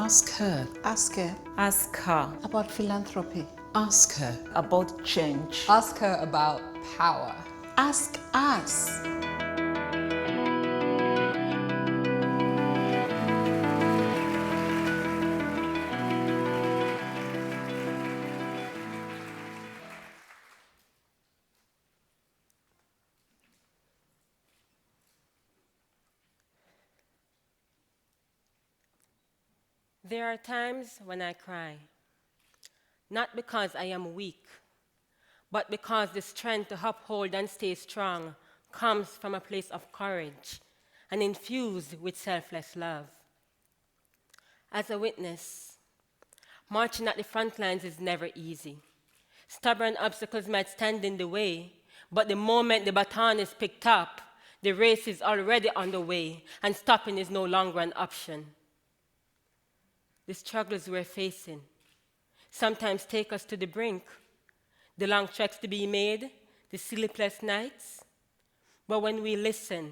Ask her. Ask her Ask her about philanthropy. Ask her. about change. Ask her about power. Ask us. There are times when I cry, not because I am weak, but because the strength to uphold and stay strong comes from a place of courage and infused with selfless love. As a witness, marching at the front lines is never easy. Stubborn obstacles might stand in the way, but the moment the baton is picked up, the race is already underway, and stopping is no longer an option. The struggles we're facing sometimes take us to the brink, the long treks to be made, the sleepless nights. But when we listen,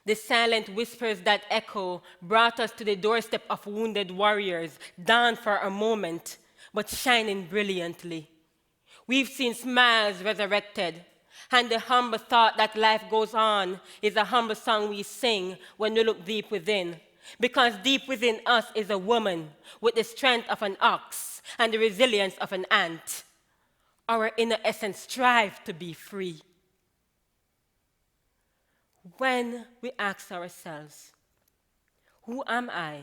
the silent whispers that echo brought us to the doorstep of wounded warriors, down for a moment, but shining brilliantly. We've seen smiles resurrected, and the humble thought that life goes on is a humble song we sing when we look deep within. Because deep within us is a woman with the strength of an ox and the resilience of an ant. Our inner essence strives to be free. When we ask ourselves, who am I?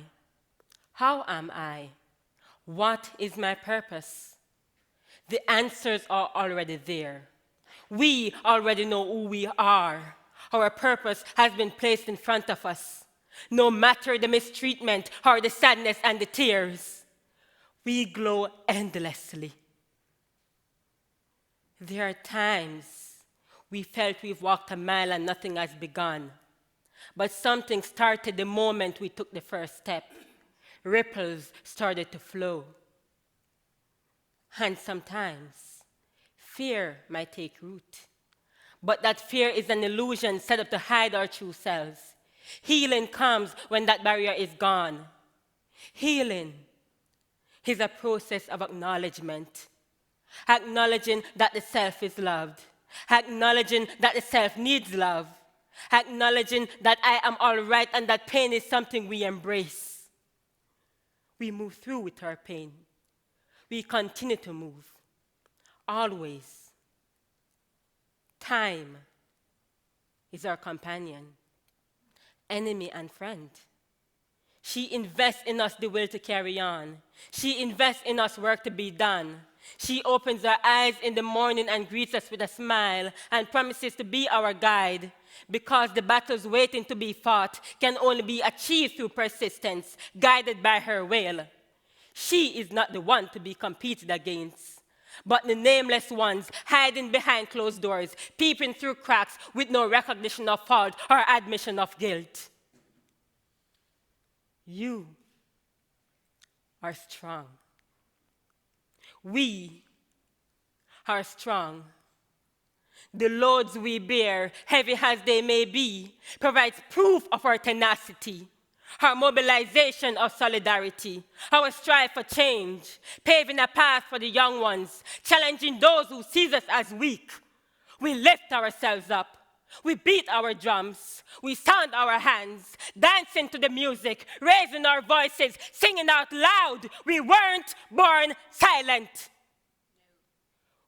How am I? What is my purpose? The answers are already there. We already know who we are. Our purpose has been placed in front of us. No matter the mistreatment or the sadness and the tears, we glow endlessly. There are times we felt we've walked a mile and nothing has begun. But something started the moment we took the first step. Ripples started to flow. And sometimes fear might take root. But that fear is an illusion set up to hide our true selves. Healing comes when that barrier is gone. Healing is a process of acknowledgement. Acknowledging that the self is loved. Acknowledging that the self needs love. Acknowledging that I am all right and that pain is something we embrace. We move through with our pain. We continue to move. Always. Time is our companion, enemy and friend. She invests in us the will to carry on. She invests in us work to be done. She opens her eyes in the morning and greets us with a smile and promises to be our guide, because the battles waiting to be fought can only be achieved through persistence, guided by her will. She is not the one to be competed against, but the nameless ones hiding behind closed doors, peeping through cracks with no recognition of fault or admission of guilt. You are strong. We are strong. The loads we bear, heavy as they may be, provides proof of our tenacity, our mobilization of solidarity, our strive for change, paving a path for the young ones, challenging those who see us as weak. We lift ourselves up. We beat our drums. We sound our hands, dancing to the music, raising our voices, singing out loud. We weren't born silent.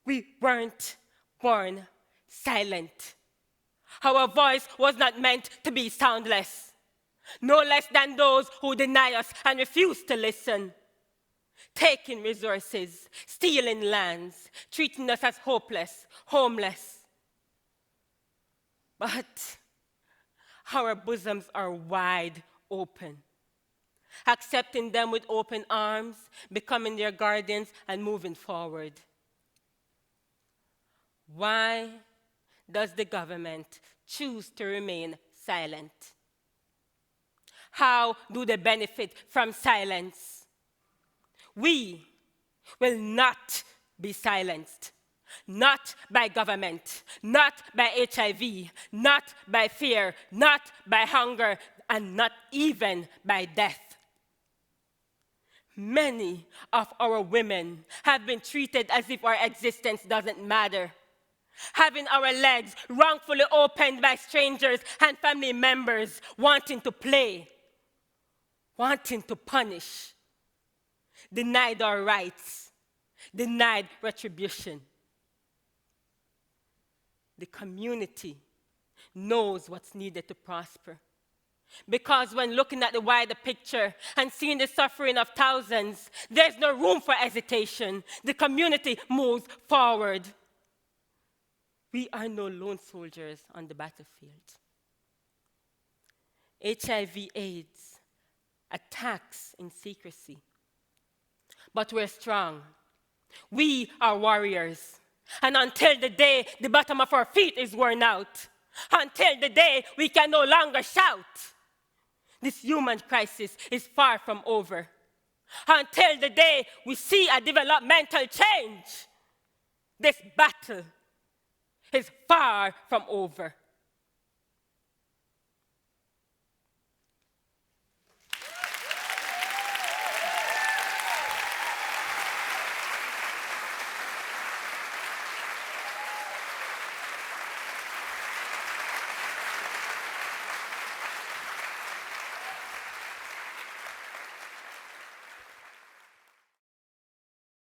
We weren't born silent. Our voice was not meant to be soundless, no less than those who deny us and refuse to listen, taking resources, stealing lands, treating us as hopeless, homeless. But our bosoms are wide open, accepting them with open arms, becoming their guardians, and moving forward. Why does the government choose to remain silent? How do they benefit from silence? We will not be silenced. Not by government, not by HIV, not by fear, not by hunger, and not even by death. Many of our women have been treated as if our existence doesn't matter. Having our legs wrongfully opened by strangers and family members wanting to play, wanting to punish, denied our rights, denied retribution. The community knows what's needed to prosper. Because when looking at the wider picture and seeing the suffering of thousands, there's no room for hesitation. The community moves forward. We are no lone soldiers on the battlefield. HIV/AIDS attacks in secrecy. But we're strong. We are warriors. And until the day the bottom of our feet is worn out, until the day we can no longer shout, this human crisis is far from over. Until the day we see a developmental change, this battle is far from over.